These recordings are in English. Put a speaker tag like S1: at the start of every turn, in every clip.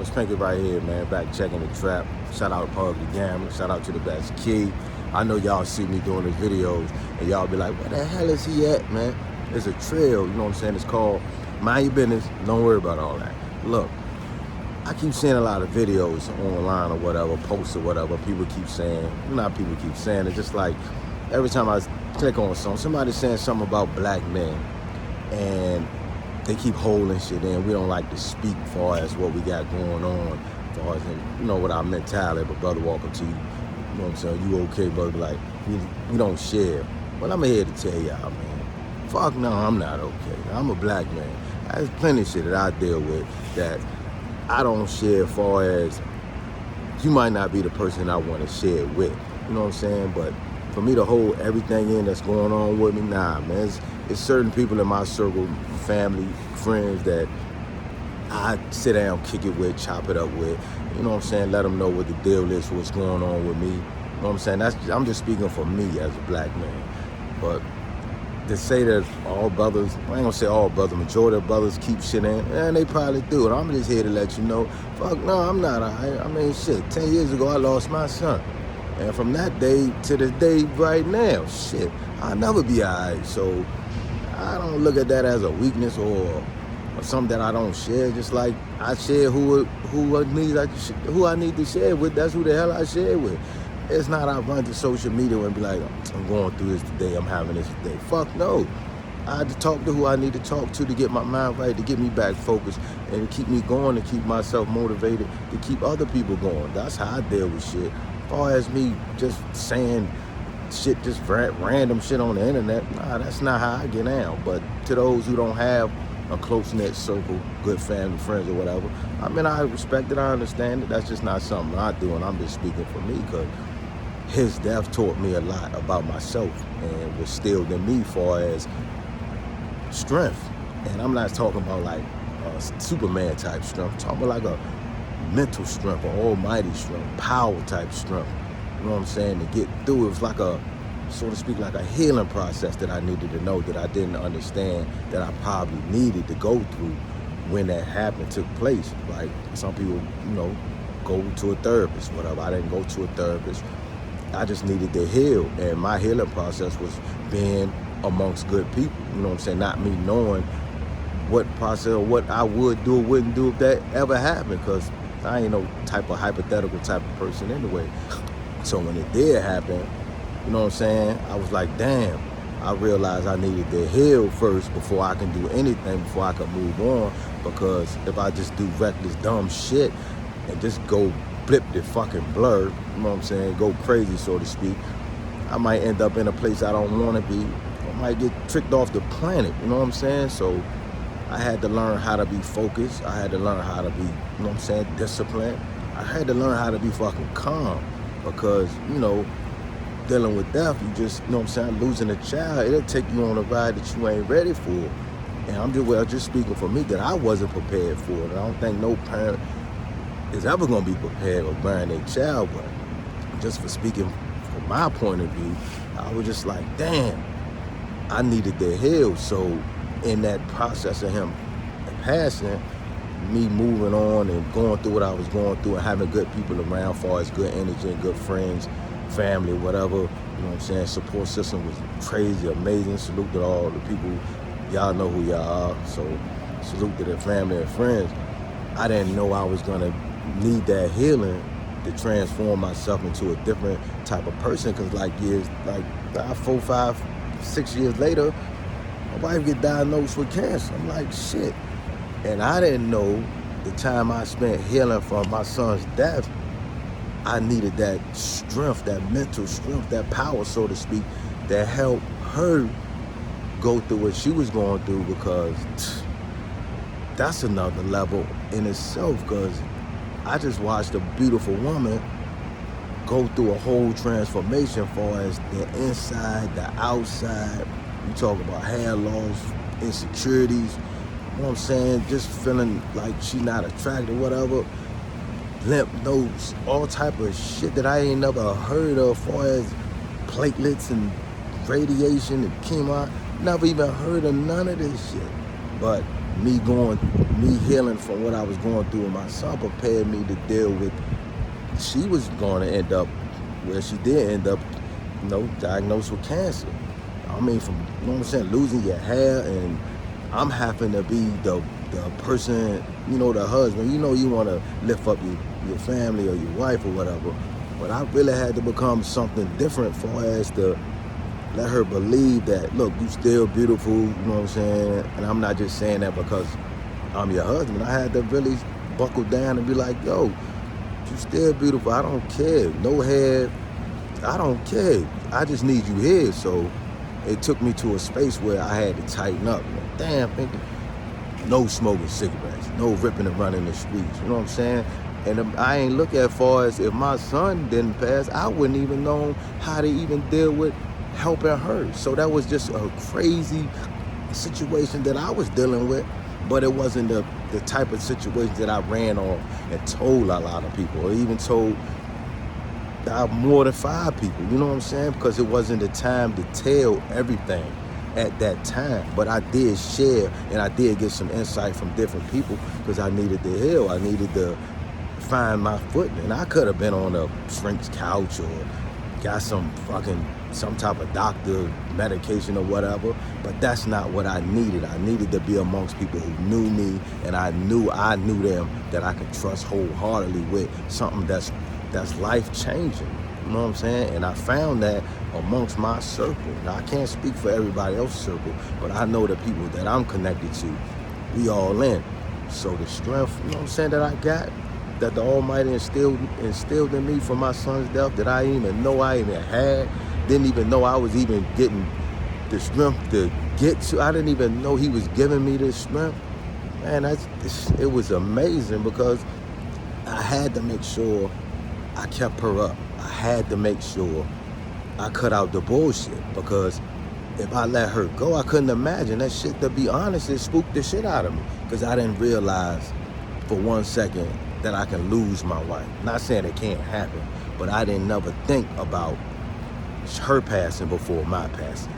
S1: It's Pinky right here, man. Back checking the trap. Shout out to Pug the Gambler. Shout out to the Best Key. I know y'all see me doing the videos and y'all be like, where the hell is he at, man? It's a trail, you know what I'm saying? It's called Mind Your Business. Don't worry about all that. Look, I keep seeing a lot of videos online or whatever, posts or whatever. People keep saying, not people keep saying, it's just like every time I click on something, somebody's saying something about black men and they keep holding shit in. We don't like to speak as far as what we got going on, as far as, you know, what our mentality. But brother walking to you, you know what I'm saying, you okay, brother? Like, we don't share. Well, I'm here to tell y'all, man, fuck no, I'm not okay. I'm a black man. There's plenty of shit that I deal with that I don't share as far as you might not be the person I want to share it with. You know what I'm saying? But for me to hold everything in that's going on with me, nah, man. It's certain people in my circle, family, friends that I sit down, kick it with, chop it up with. You know what I'm saying? Let them know what the deal is, what's going on with me. You know what I'm saying? I'm just speaking for me as a black man. But to say that all brothers, I ain't gonna say all brothers, majority of brothers keep shit in, and they probably do. And I'm just here to let you know, fuck no, I'm not. I mean, shit, 10 years ago, I lost my son. And from that day to the day right now, shit, I'll never be all right. So I don't look at that as a weakness or something that I don't share. Just like I share who I need to share with. That's who the hell I share with. It's not I run to social media and be like, I'm going through this today, I'm having this today. Fuck no. I had to talk to who I need to talk to get my mind right, to get me back focused, and to keep me going, to keep myself motivated, to keep other people going. That's how I deal with shit. As far as me just saying shit, just random shit on the internet, nah, that's not how I get down. But to those who don't have a close-knit circle, good family, friends, or whatever, I mean, I respect it, I understand it. That's just not something I do, and I'm just speaking for me, because his death taught me a lot about myself and was instilled in me as far as strength. And I'm not talking about like a Superman type strength. I'm talking about like a mental strength, an almighty strength, power type strength. You know what I'm saying? To get through, it was like a, so to speak, like a healing process that I needed to know, that I didn't understand, that I probably needed to go through when that happened, took place. Like some people, you know, go to a therapist, whatever. I didn't go to a therapist. I just needed to heal, and my healing process was being amongst good people. You know what I'm saying? Not me knowing what process or what I would do or wouldn't do if that ever happened, because I ain't no type of hypothetical type of person anyway. So when it did happen, you know what I'm saying, I was like, damn, I realized I needed to heal first before I can do anything, before I can move on, because if I just do reckless, dumb shit and just go blip the fucking blur, you know what I'm saying, go crazy, so to speak, I might end up in a place I don't want to be. I might get tricked off the planet, you know what I'm saying? So I had to learn how to be focused. I had to learn how to be, you know what I'm saying, disciplined. I had to learn how to be fucking calm, because, you know, dealing with death, you just, you know what I'm saying, losing a child, it'll take you on a ride that you ain't ready for. And I'm just speaking for me, that I wasn't prepared for it. And I don't think no parent is ever gonna be prepared for burying their child. But just for speaking from my point of view, I was just like, damn, I needed to heal. So in that process of him passing, me moving on and going through what I was going through and having good people around, as far as good energy and good friends, family, whatever, you know what I'm saying, support system was crazy, amazing. Salute to all the people, y'all know who y'all are, so salute to their family and friends. I didn't know I was gonna need that healing to transform myself into a different type of person, because like 4, 5, 6 years later, my wife get diagnosed with cancer. I'm like, shit. And I didn't know the time I spent healing from my son's death, I needed that strength, that mental strength, that power, so to speak, that helped her go through what she was going through, because that's another level in itself, because I just watched a beautiful woman go through a whole transformation as far as the inside, the outside. You talk about hair loss, insecurities, you know what I'm saying, just feeling like she's not attractive, whatever, lymph nodes, all type of shit that I ain't never heard of, as far as platelets and radiation and chemo. Never even heard of none of this shit. But me healing from what I was going through with my son prepared me to deal with, she was going to end up where she did end up, diagnosed with cancer. I mean, from, losing your hair, and I'm having to be the person, the husband. You want to lift up your family or your wife or whatever. But I really had to become something different for as to let her believe that, look, you still beautiful, And I'm not just saying that because I'm your husband. I had to really buckle down and be like, yo, you still beautiful. I don't care. No hair. I don't care. I just need you here. So it took me to a space where I had to tighten up. Damn, thinking, no smoking cigarettes, no ripping and running the streets. You know what I'm saying? And I ain't look as far as if my son didn't pass, I wouldn't even know how to even deal with helping her. So that was just a crazy situation that I was dealing with, but it wasn't the type of situation that I ran on and told a lot of people, or even told more than 5 people, you know what I'm saying? Because it wasn't the time to tell everything at that time. But I did share, and I did get some insight from different people because I needed to heal. I needed to find my footing. And I could have been on a shrink's couch or got some type of doctor medication or whatever, but that's not what I needed. I needed to be amongst people who knew me, and I knew them, that I could trust wholeheartedly with something that's life-changing, you know what I'm saying? And I found that amongst my circle. Now, I can't speak for everybody else's circle, but I know the people that I'm connected to, we all in. So the strength, that I got, that the Almighty instilled in me from my son's death, that I didn't even know I even had, didn't even know I was even getting the strength to get to. I didn't even know he was giving me this strength. Man, it was amazing, because I had to make sure I kept her up. I had to make sure I cut out the bullshit, because if I let her go, I couldn't imagine that shit. To be honest, it spooked the shit out of me, because I didn't realize for 1 second that I can lose my wife. Not saying it can't happen, but I didn't never think about her passing before my passing.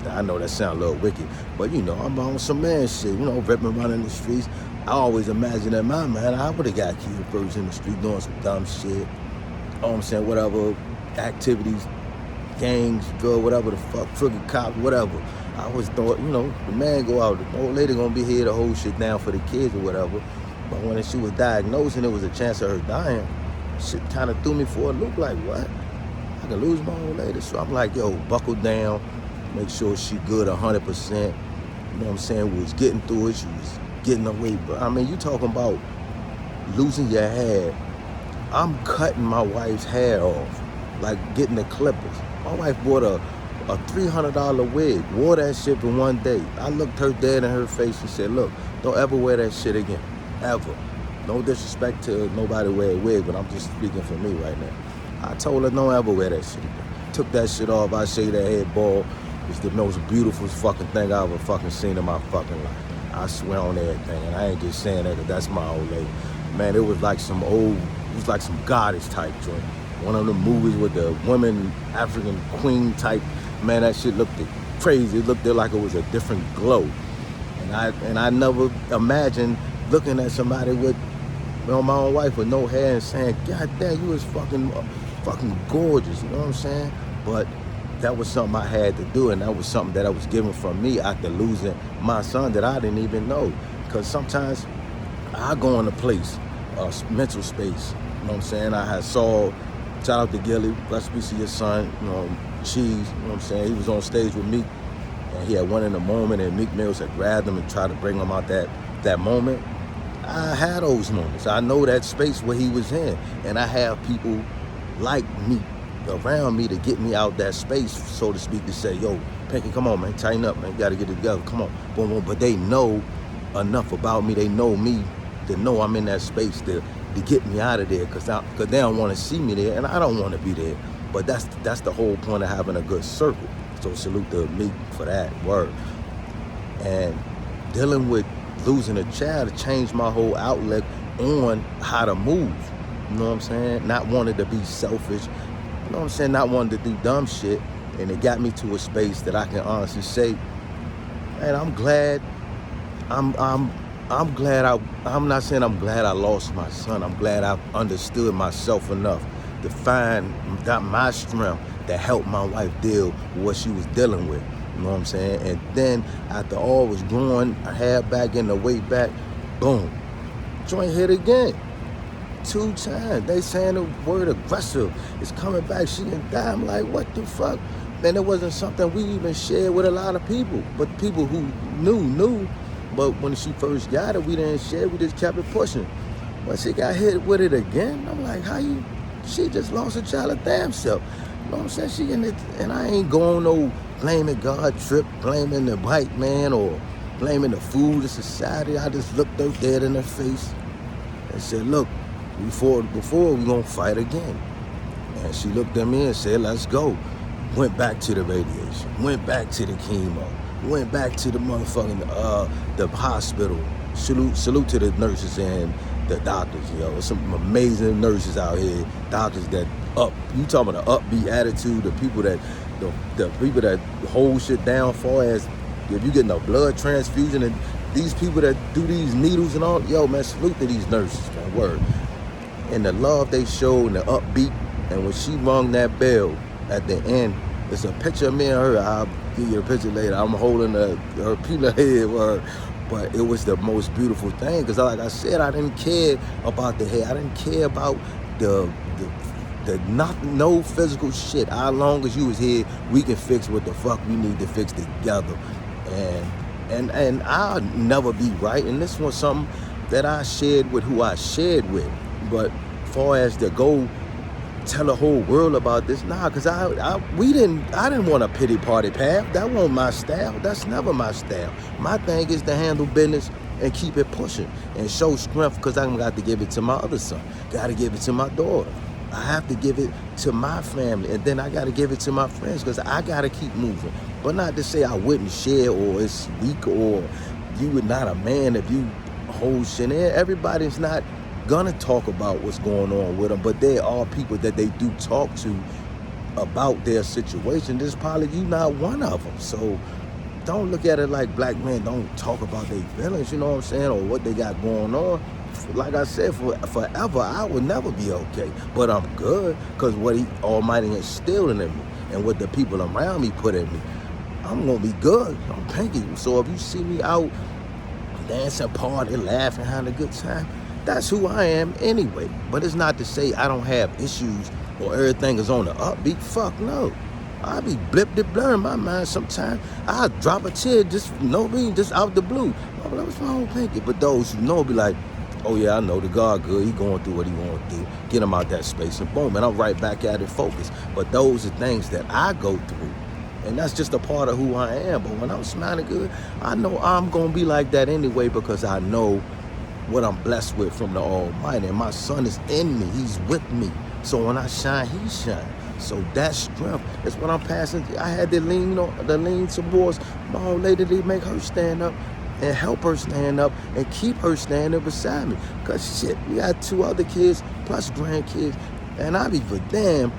S1: Now, I know that sounds a little wicked, but I'm on some man shit, ripping running the streets. I always imagine that my man, I would have got killed first in the street doing some dumb shit. Whatever activities, gangs, drug, whatever the fuck, crooked cop, whatever. I always thought, the man go out, the old lady gonna be here to hold shit down for the kids or whatever. But when she was diagnosed and there was a chance of her dying, shit kind of threw me for a loop, like, what? I can lose my old lady. So I'm like, yo, buckle down, make sure she good 100%. You know what I'm saying? We was getting through it, she was getting away. But I mean, you talking about losing your hair. I'm cutting my wife's hair off, like getting the clippers. My wife bought a $300 wig, wore that shit for one day. I looked her dead in her face and said, look, don't ever wear that shit again, ever. No disrespect to nobody wear a wig, but I'm just speaking for me right now. I told her, don't ever wear that shit again. Took that shit off, I shaved that head bald. It's the most beautiful fucking thing I ever fucking seen in my fucking life. I swear on everything, and I ain't just saying that, 'cause that's my old lady. Man, it was like some goddess type joint. One of the movies with the women, African queen type. Man, that shit looked crazy. It looked like it was a different glow. And I never imagined looking at somebody with, my own wife with no hair and saying, God damn, you was fucking gorgeous, you know what I'm saying? But that was something I had to do, and that was something that I was given from me after losing my son that I didn't even know. Because sometimes I go in a place, a mental space, you know what I'm saying? I had saw, shout out to Gilly, rest peace to your son, Cheese, you know what I'm saying? He was on stage with Meek, and he had one in the moment, and Meek Mills had grabbed him and tried to bring him out that moment. I had those moments. I know that space where he was in, and I have people like me around me to get me out that space, so to speak, to say, yo, Pinky, come on, man, tighten up, man, you gotta get it together, come on, boom, boom. But they know enough about me, they know me, to know I'm in that space to get me out of there, because they don't want to see me there, and I don't want to be there. But that's the whole point of having a good circle. So salute to me for that word. And dealing with losing a child changed my whole outlook on how to move. You know what I'm saying? Not wanting to be selfish. You know what I'm saying? Not wanting to do dumb shit. And it got me to a space that I can honestly say, man, I'm glad I'm I'm not saying I'm glad I lost my son. I'm glad I understood myself enough to find that my strength that helped my wife deal with what she was dealing with. You know what I'm saying? And then after all was growing, her hair back and the weight back, boom, joint hit again. 2 times. They saying the word aggressive. It's coming back. She done died. I'm like, what the fuck? And it wasn't something we even shared with a lot of people. But people who knew. But when she first got it, we didn't share. We just kept it pushing. But she got hit with it again. I'm like, how you? She just lost her child her damn self. You know what I'm saying? She in it, and I ain't going no blaming God trip, blaming the white man or blaming the food, the society. I just looked her dead in her face and said, look, before we gonna fight again. And she looked at me and said, let's go. Went back to the radiation, went back to the chemo, went back to the motherfucking the hospital. Salute to the nurses and the doctors, yo. Some amazing nurses out here, doctors that you talking about the upbeat attitude, the people that hold shit down far as if you getting a blood transfusion, and these people that do these needles and all, yo, man, salute to these nurses, man, word. And the love they showed and the upbeat, and when she rung that bell at the end, it's a picture of me and her. I'll give you a picture later. I'm holding her peanut head, word. But it was the most beautiful thing, because like I said, I didn't care about the hair. I didn't care about the no physical shit. As long as you was here, we can fix what the fuck we need to fix together. And I'll never be right. And this was something that I shared with who I shared with. But far as to go tell the whole world about this, nah, because I didn't want a pity party path. That wasn't my style. That's never my style. My thing is to handle business and keep it pushing and show strength, because I'm got to give it to my other son. Got to give it to my daughter. I have to give it to my family, and then I got to give it to my friends, because I got to keep moving. But not to say I wouldn't share, or it's weak, or you were not a man if you hold shit in. Everybody's not gonna talk about what's going on with them, but there are people that they do talk to about their situation. This probably you not one of them. So don't look at it like black men don't talk about their feelings, you know what I'm saying, or what they got going on. Like I said, forever, I will never be okay. But I'm good, because what He Almighty instilled in me and what the people around me put in me, I'm gonna be good. I'm pinky. So if you see me out dancing, partying, laughing, having a good time, that's who I am anyway. But it's not to say I don't have issues or everything is on the upbeat. Fuck no. I be blur in my mind sometimes. I drop a tear just no reason, just out the blue. I'm like, what's wrong with Pinky? But those who know be like, oh yeah, I know the God good. He going through what he want to do. Get him out that space, and boom, and I'm right back at it, focused. But those are things that I go through, and that's just a part of who I am. But when I'm smiling good, I know I'm gonna be like that anyway, because I know what I'm blessed with from the Almighty. And my son is in me. He's with me. So when I shine, he shine. So that strength is what I'm passing. I had to lean towards my old lady to make her stand up and help her stand up and keep her standing beside me. Because shit, we got 2 other kids plus grandkids, and I be for damn,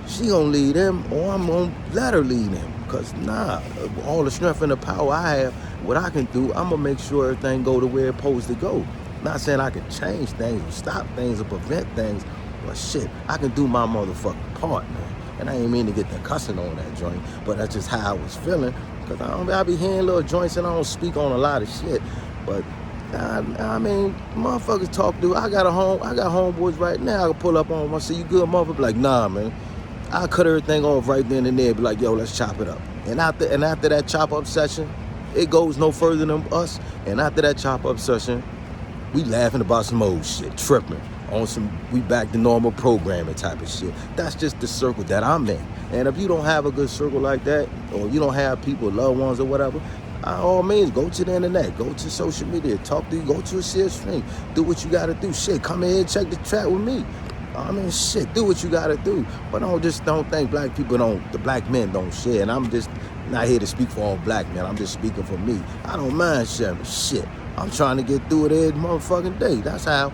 S1: she gonna lead them or I'm gonna let her lead them. Because nah, all the strength and the power I have, what I can do, I'm gonna make sure everything go to where it's supposed to go. Not saying I can change things or stop things or prevent things, but shit, I can do my motherfucking part, man. And I ain't mean to get the cussing on that joint, but that's just how I was feeling. Because I be hearing little joints and I don't speak on a lot of shit. But I mean, motherfuckers talk to. I got homeboys right now I can pull up on. I say, you good, motherfucker? Be like, nah, man. I cut everything off right then and there. Be like, yo, let's chop it up. And after that chop up session, it goes no further than us. And after that chop up session, we laughing about some old shit, tripping on some, we back to normal programming type of shit. That's just the circle that I'm in. And if you don't have a good circle like that, or you don't have people, loved ones or whatever, by all means, go to the internet, go to social media, talk to you, go to a share stream, do what you gotta do. Shit, come in here and check the track with me. I mean, shit, do what you gotta do. But don't think the black men don't share. And I'm just not here to speak for all black men. I'm just speaking for me. I don't mind sharing shit. I'm trying to get through it every motherfucking day. That's how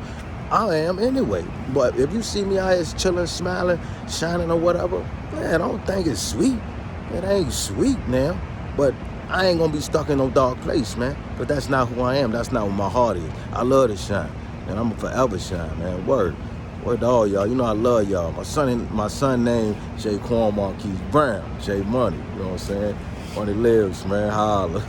S1: I am anyway. But if you see me out here chilling, smiling, shining or whatever, man, I don't think it's sweet. It ain't sweet now. But I ain't gonna be stuck in no dark place, man. But that's not who I am. That's not what my heart is. I love to shine, and I'm gonna forever shine, man. Word to all y'all. You know I love y'all. My son named Jaquan Marquise Brown, J Money. You know what I'm saying? On the lives, man. Holla.